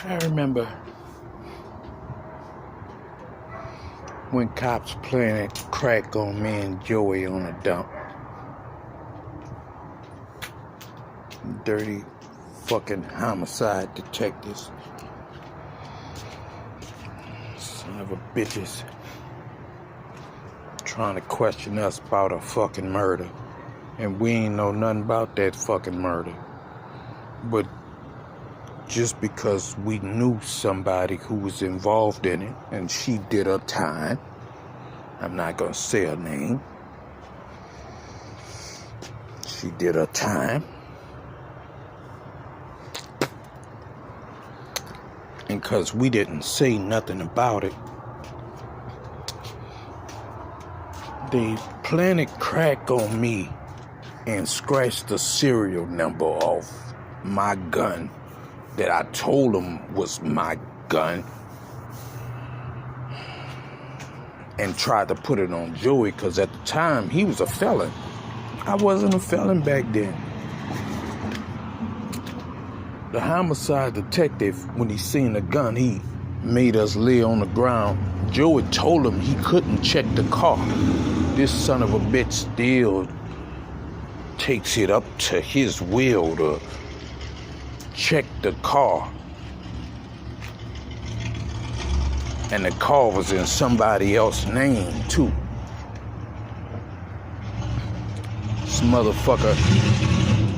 I remember when cops planted crack on me and Joey on a dump. Dirty fucking homicide detectives. Son of a bitches. Trying to question us about a fucking murder. And we ain't know nothing about that fucking murder. But just because we knew somebody who was involved in it and she did her time, I'm not gonna say her name. She did her time. And because we didn't say nothing about it, they planted crack on me and scratched the serial number off my gun that I told them was my gun, and tried to put it on Joey because at the time he was a felon. I wasn't a felon back then. The homicide detective, when he seen the gun, he made us lay on the ground. Joey told him he couldn't check the car. This son of a bitch still takes it up to his will to check the car. And the car was in somebody else's name, too. This motherfucker,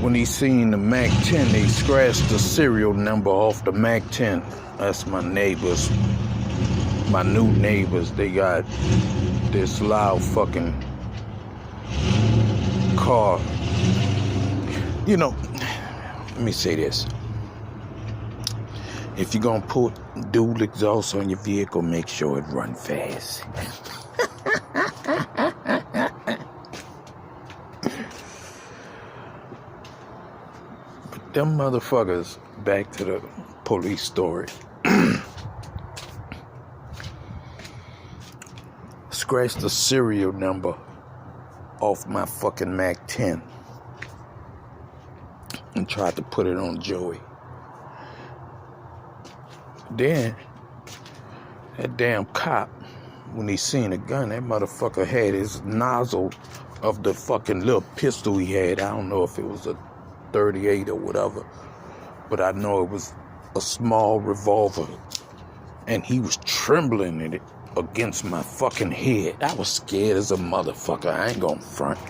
when he seen the Mac 10, they scratched the serial number off the Mac 10. That's my neighbors, my new neighbors. They got this loud fucking car. You know, let me say this. If you're gonna put dual exhaust on your vehicle, make sure it run fast. But them motherfuckers, back to the police story. Scratched the serial number off my fucking Mac 10 and tried to put it on Joey. Then, that damn cop, when he seen a gun, that motherfucker had his nozzle of the fucking little pistol he had. I don't know if it was a 38 or whatever, but I know it was a small revolver. And he was trembling in it against my fucking head. I was scared as a motherfucker. I ain't gonna front.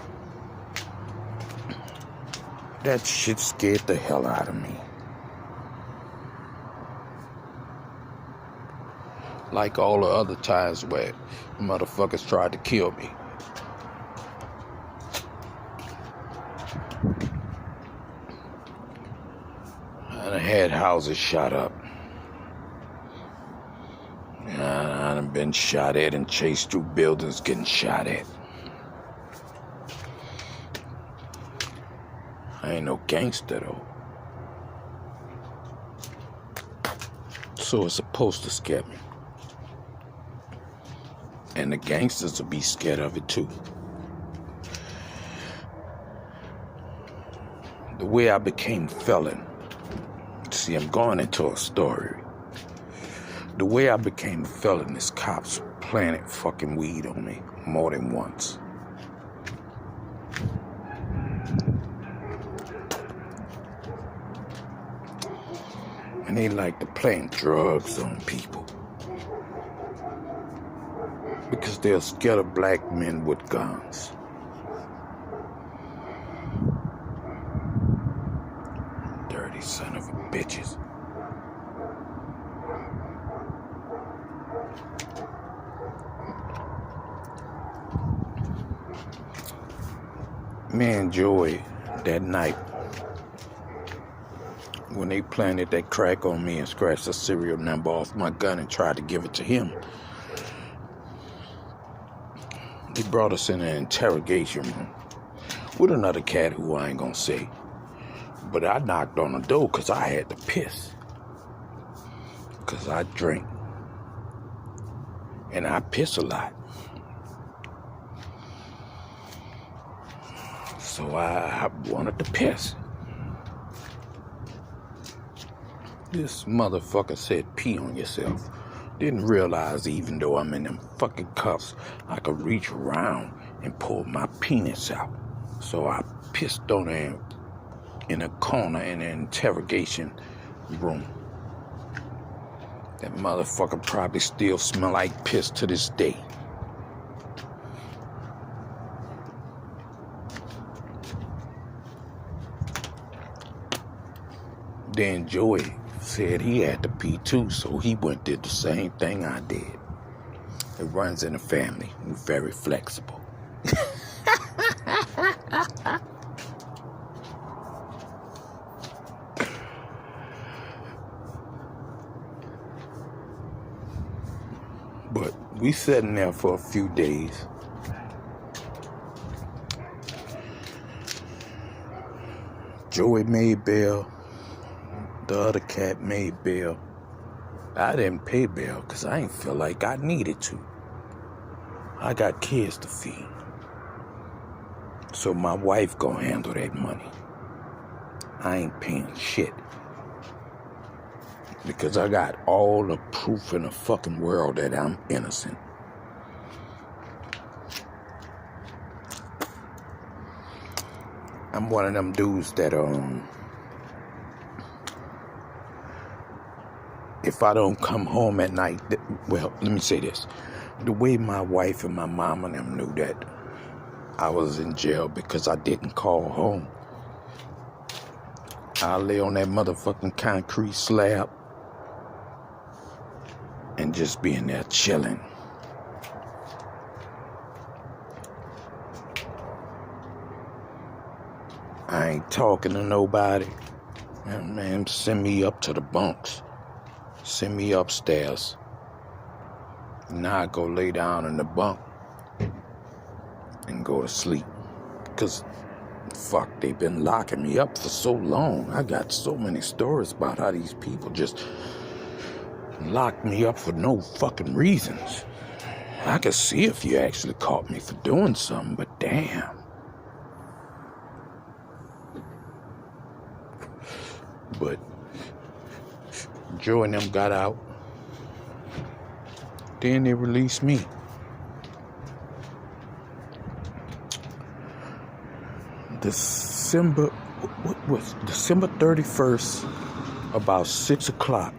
That shit scared the hell out of me. Like all the other times where motherfuckers tried to kill me. And I had houses shot up. And I done been shot at and chased through buildings getting shot at. I ain't no gangster though. So it's supposed to scare me. And the gangsters will be scared of it too. The way I became felon. See, I'm going into a story. The way I became a felon is cops planted fucking weed on me more than once. And they like to plant drugs on people. Because they're scared of black men with guns. Dirty son of a bitches. Me and Joey, that night, when they planted that crack on me and scratched the serial number off my gun and tried to give it to him, they brought us in an interrogation room with another cat who I ain't gonna say. But I knocked on the door because I had to piss. Because I drink. And I piss a lot. So I wanted to piss. This motherfucker said pee on yourself. Didn't realize even though I'm in them fucking cuffs, I could reach around and pull my penis out. So I pissed on her in a corner in an interrogation room. That motherfucker probably still smell like piss to this day. Then Joey said he had to pee too, so he went and did the same thing I did. It runs in the family. We're very flexible. But we sitting there for a few days. Joey made bail. The other cat made bail. I didn't pay bail because I ain't feel like I needed to. I got kids to feed. So my wife gonna handle that money. I ain't paying shit. Because I got all the proof in the fucking world that I'm innocent. I'm one of them dudes that, if I don't come home at night, well, let me say this. The way my wife and my mom and them knew that I was in jail because I didn't call home. I lay on that motherfucking concrete slab and just be in there chilling. I ain't talking to nobody. Man, send me up to the bunks. Send me upstairs. Now I go lay down in the bunk and go to sleep. Because, fuck, they've been locking me up for so long. I got so many stories about how these people just locked me up for no fucking reasons. I could see if you actually caught me for doing something, but damn. But Joe and them got out. Then they released me. December 31st, about 6 o'clock,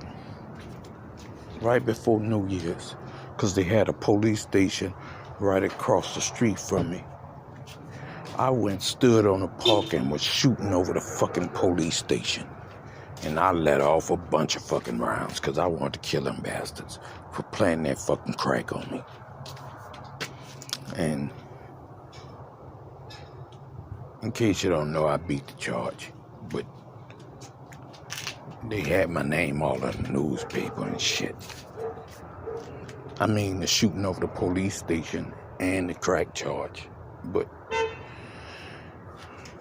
right before New Year's, because they had a police station right across the street from me. I went, stood on the park and was shooting over the fucking police station. And I let off a bunch of fucking rounds because I wanted to kill them bastards for playing that fucking crack on me. And in case you don't know, I beat the charge. But they had my name all in the newspaper and shit. I mean, the shooting over the police station and the crack charge. But,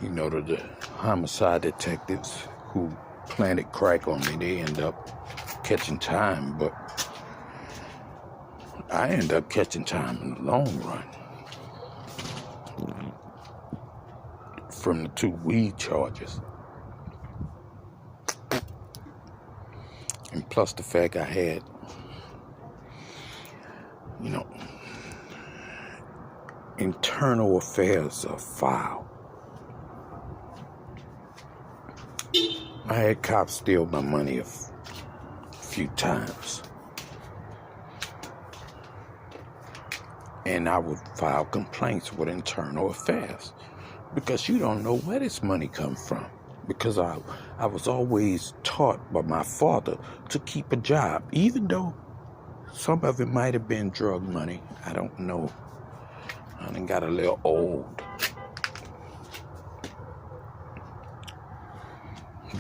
you know, the homicide detectives who planted crack on me, they end up catching time, but I end up catching time in the long run from the 2 weed charges. And plus the fact I had, you know, internal affairs are foul. I had cops steal my money a few times. And I would file complaints with internal affairs. Because you don't know where this money comes from. Because I was always taught by my father to keep a job. Even though some of it might have been drug money. I don't know. I done got a little old.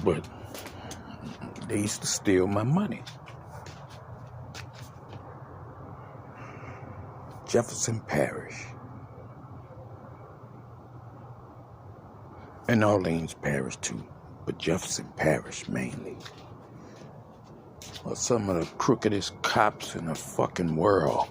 But they used to steal my money. Jefferson Parish. And Orleans Parish too. But Jefferson Parish mainly. Are some of the crookedest cops in the fucking world.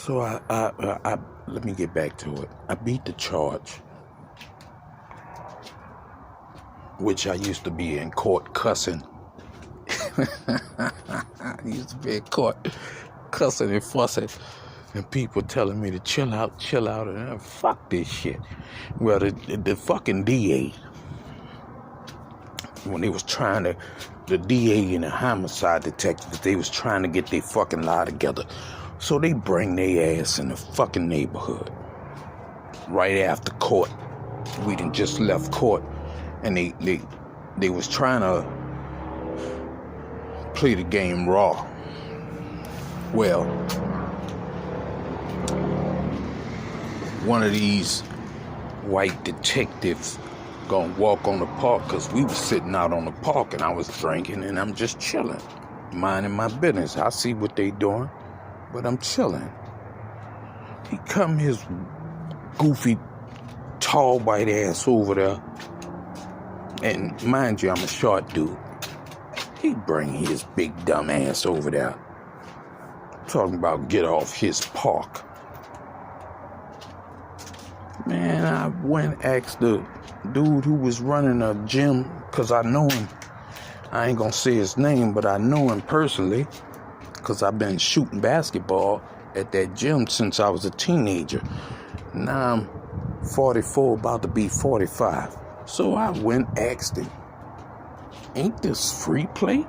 So I let me get back to it. I beat the charge, which I used to be in court cussing. I used to be in court cussing and fussing, and people telling me to chill out, and fuck this shit. Well, the fucking DA, when they was trying to, the DA and the homicide detectives, they was trying to get their fucking lie together. So they bring their ass in the fucking neighborhood. Right after court. We done just left court. And they was trying to play the game raw. Well, one of these white detectives gonna walk on the park, because we was sitting out on the park and I was drinking and I'm just chilling, minding my business. I see what they doing, but I'm chilling. He come his goofy, tall white ass over there, and mind you, I'm a short dude. He bring his big dumb ass over there, talking about get off his park. Man, I went asked the dude who was running a gym, because I know him. I ain't gonna say his name, but I know him personally, because I've been shooting basketball at that gym since I was a teenager. Now I'm 44, about to be 45. So I went asked him, ain't this free play?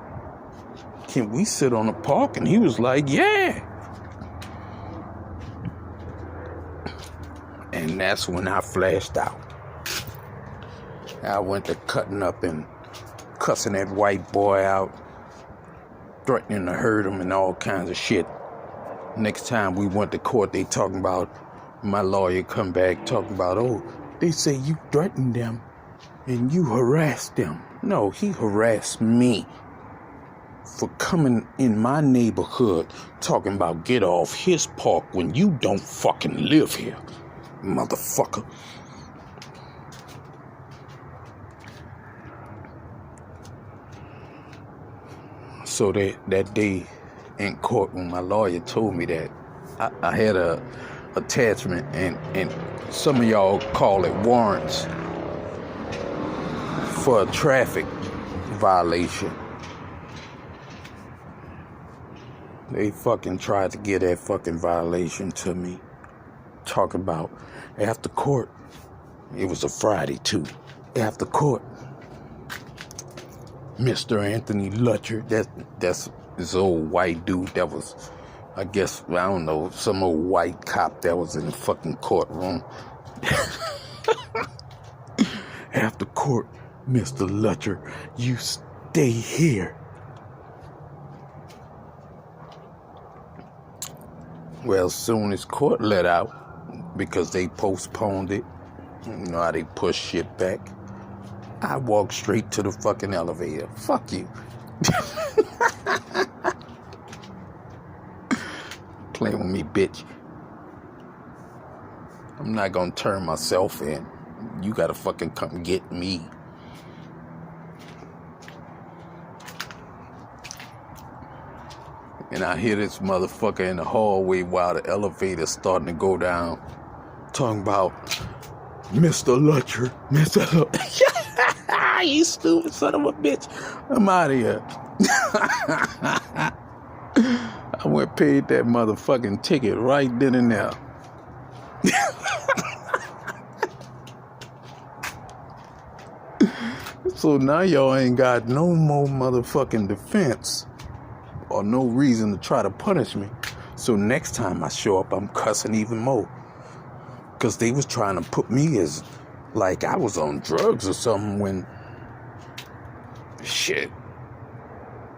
Can we sit on the park? And he was like, yeah. And that's when I flashed out. I went to cutting up and cussing that white boy out, threatening to hurt him and all kinds of shit. Next time we went to court, they talking about, my lawyer come back talking about, oh, they say you threatened them and you harassed them. No, he harassed me for coming in my neighborhood talking about get off his park when you don't fucking live here, motherfucker. So that day in court, when my lawyer told me that, I had a attachment, and some of y'all call it warrants for a traffic violation. They fucking tried to get that fucking violation to me. Talking about after court. It was a Friday too. After court, Mr. Anthony Lutcher, that's this old white dude that was, I guess, I don't know, some old white cop that was in the fucking courtroom. After court, Mr. Lutcher, you stay here. Well, soon as court let out, because they postponed it, you know how they push shit back, I walked straight to the fucking elevator. Fuck you. Playing with me, bitch. I'm not gonna turn myself in. You gotta fucking come get me. And I hear this motherfucker in the hallway while the elevator's starting to go down, talking about Mr. Lutcher, Mr. Lutcher. You stupid son of a bitch. I'm out of here. I went paid that motherfucking ticket right then and there. So now y'all ain't got no more motherfucking defense or no reason to try to punish me. So next time I show up, I'm cussing even more. Because they was trying to put me as like I was on drugs or something when shit,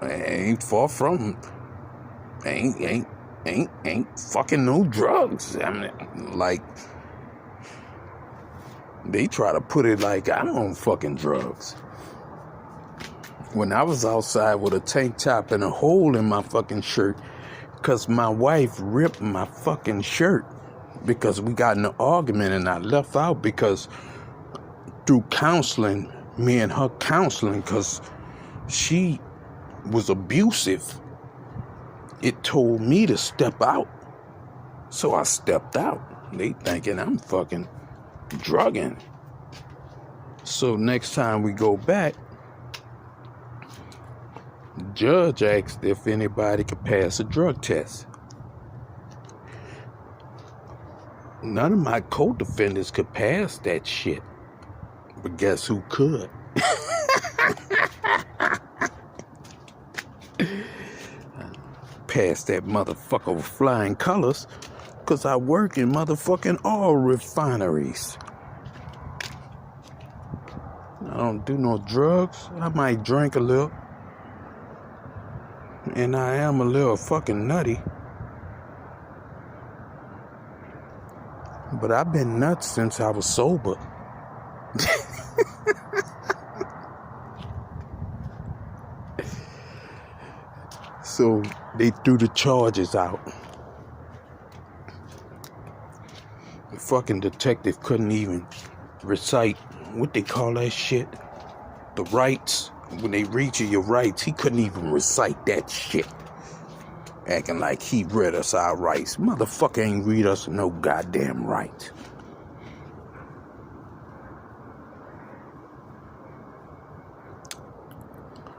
I ain't far from, ain't fucking no drugs. I mean, like, they try to put it like I'm on fucking drugs. When I was outside with a tank top and a hole in my fucking shirt, because my wife ripped my fucking shirt because we got in an argument, and I left out because through counseling, me and her counseling, because she was abusive, it told me to step out So I stepped out. They thinking I'm fucking drugging. So next time we go back, the judge asked if anybody could pass a drug test. None of my co-defendants could pass that shit. But guess who could? Pass that motherfucker with flying colors, because I work in motherfucking oil refineries. I don't do no drugs. I might drink a little. And I am a little fucking nutty. But I've been nuts since I was sober. So they threw the charges out. The fucking detective couldn't even recite what they call that shit. The rights. When they read you your rights, he couldn't even recite that shit. Acting like he read us our rights. Motherfucker ain't read us no goddamn right.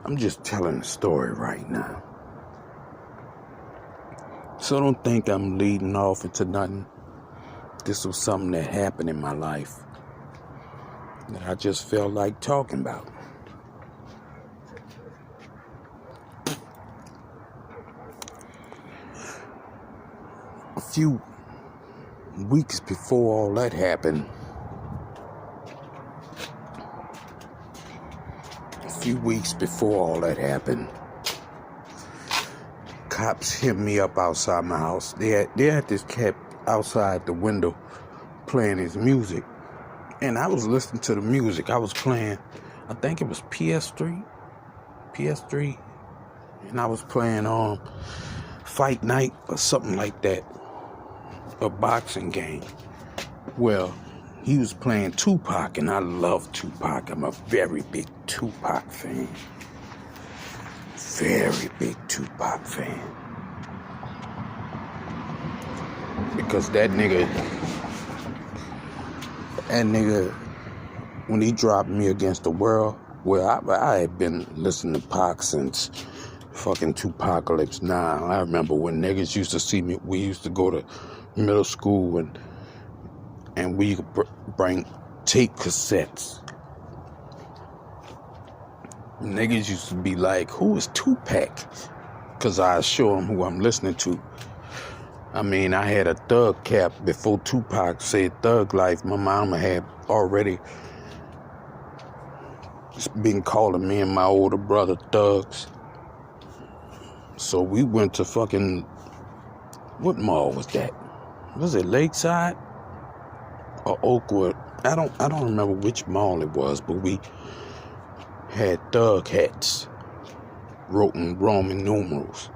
I'm just telling the story right now. So don't think I'm leading off into nothing. This was something that happened in my life that I just felt like talking about. A few weeks before all that happened, cops hit me up outside my house. They had this cat outside the window playing his music. And I was listening to the music. I was playing, I think it was PS3. And I was playing Fight Night or something like that. A boxing game. Well, he was playing Tupac, and I love Tupac. I'm a very big Tupac fan. Very big Tupac fan. Because that nigga, when he dropped Me Against the World, well, I had been listening to Pac since fucking Tupacalypse Now. I remember when niggas used to see me, we used to go to middle school and we could bring tape cassettes. Niggas used to be like, who is Tupac? Because I show them who I'm listening to. I mean, I had a thug cap before Tupac said Thug Life. My mama had already been calling me and my older brother thugs. So we went to fucking, what mall was that? Was it Lakeside or Oakwood? I don't remember which mall it was, but we had thug hats wrote in Roman numerals.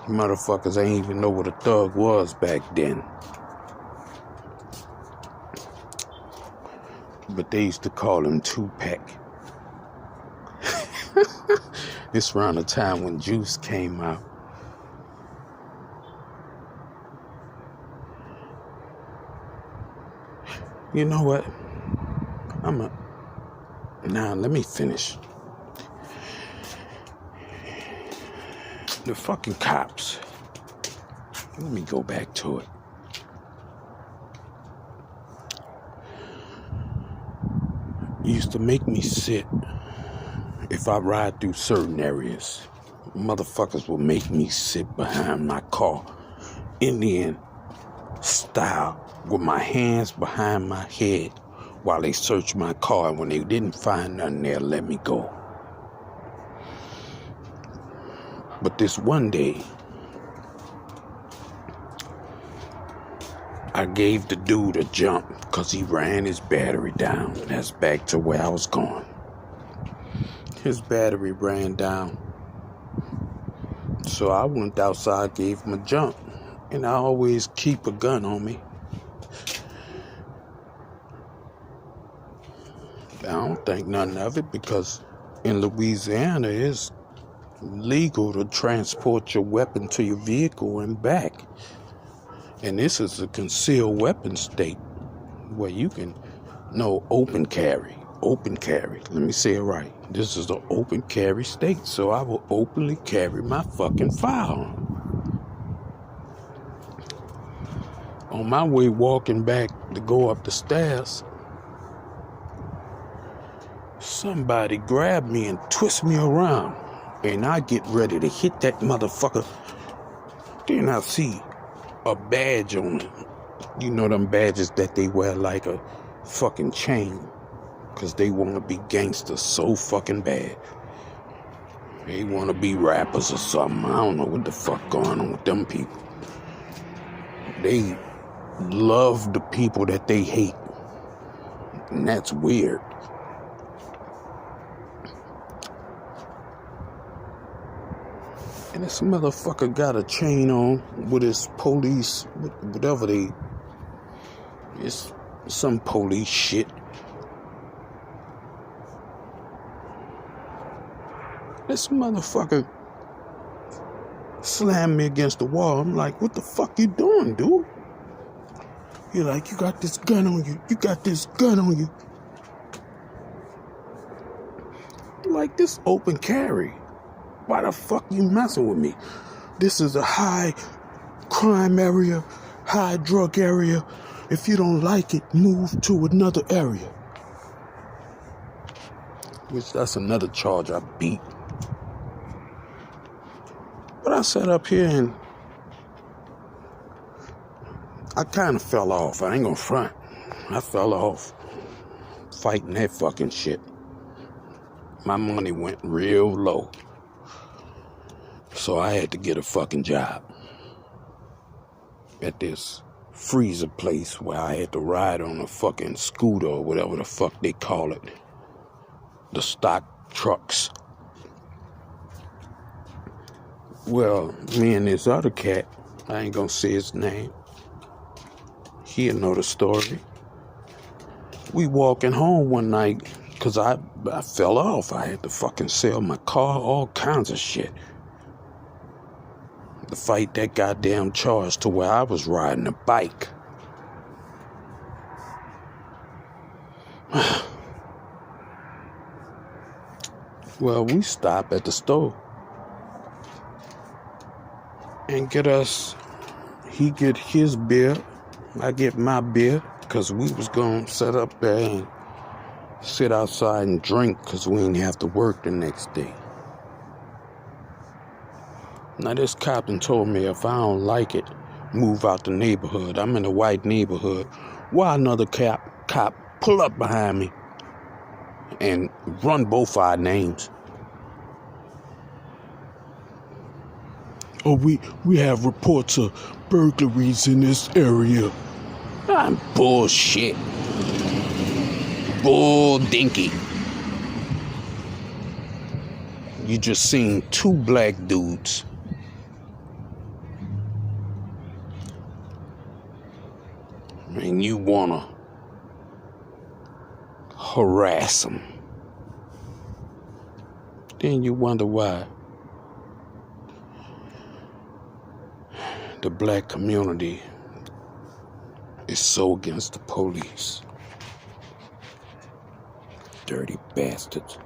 Motherfuckers ain't even know what a thug was back then. But they used to call him Tupac. This around the time when Juice came out. You know what? Now let me finish. The fucking cops. Let me go back to it. Used to make me sit if I ride through certain areas. Motherfuckers will make me sit behind my car, Indian style, with my hands behind my head while they search my car. And when they didn't find nothing there, let me go. But this one day, I gave the dude a jump because he ran his battery down. That's back to where I was going. His battery ran down. So I went outside, gave him a jump. And I always keep a gun on me. I don't think nothing of it because in Louisiana it's legal to transport your weapon to your vehicle and back. And this is a concealed weapon state where you can, no, open carry. Open carry. Let me say it right. This is an open carry state, so I will openly carry my fucking firearm. On my way walking back to go up the stairs, somebody grabbed me and twist me around, and I get ready to hit that motherfucker. Then I see a badge on it. You know them badges that they wear like a fucking chain, because they want to be gangsters so fucking bad. They want to be rappers or something. I don't know what the fuck going on with them people. They love the people that they hate, and that's weird. And this motherfucker got a chain on with his police, whatever it's some police shit. This motherfucker slammed me against the wall. I'm like, what the fuck you doing, dude? You're like, you got this gun on you. You got this gun on you. Like, this open carry. Why the fuck you messing with me? This is a high crime area, high drug area. If you don't like it, move to another area. Which that's another charge I beat. But I sat up here and I kind of fell off. I ain't gonna front. I fell off fighting that fucking shit. My money went real low. So I had to get a fucking job at this freezer place where I had to ride on a fucking scooter or whatever the fuck they call it. The stock trucks. Well, me and this other cat, I ain't gonna say his name. He'll know the story. We walking home one night because I fell off. I had to fucking sell my car, all kinds of shit. To fight that goddamn charge to where I was riding a bike. Well, we stop at the store and he get his beer, I get my beer, because we was going to set up there and sit outside and drink because we didn't have to work the next day. Now, this captain told me if I don't like it, move out the neighborhood. I'm in a white neighborhood. Why another cop pull up behind me and run both our names? Oh, we have reports of burglaries in this area. I'm bullshit. Bull dinky. You just seen two black dudes. And you wanna harass them. Then you wonder why the black community is so against the police. Dirty bastards.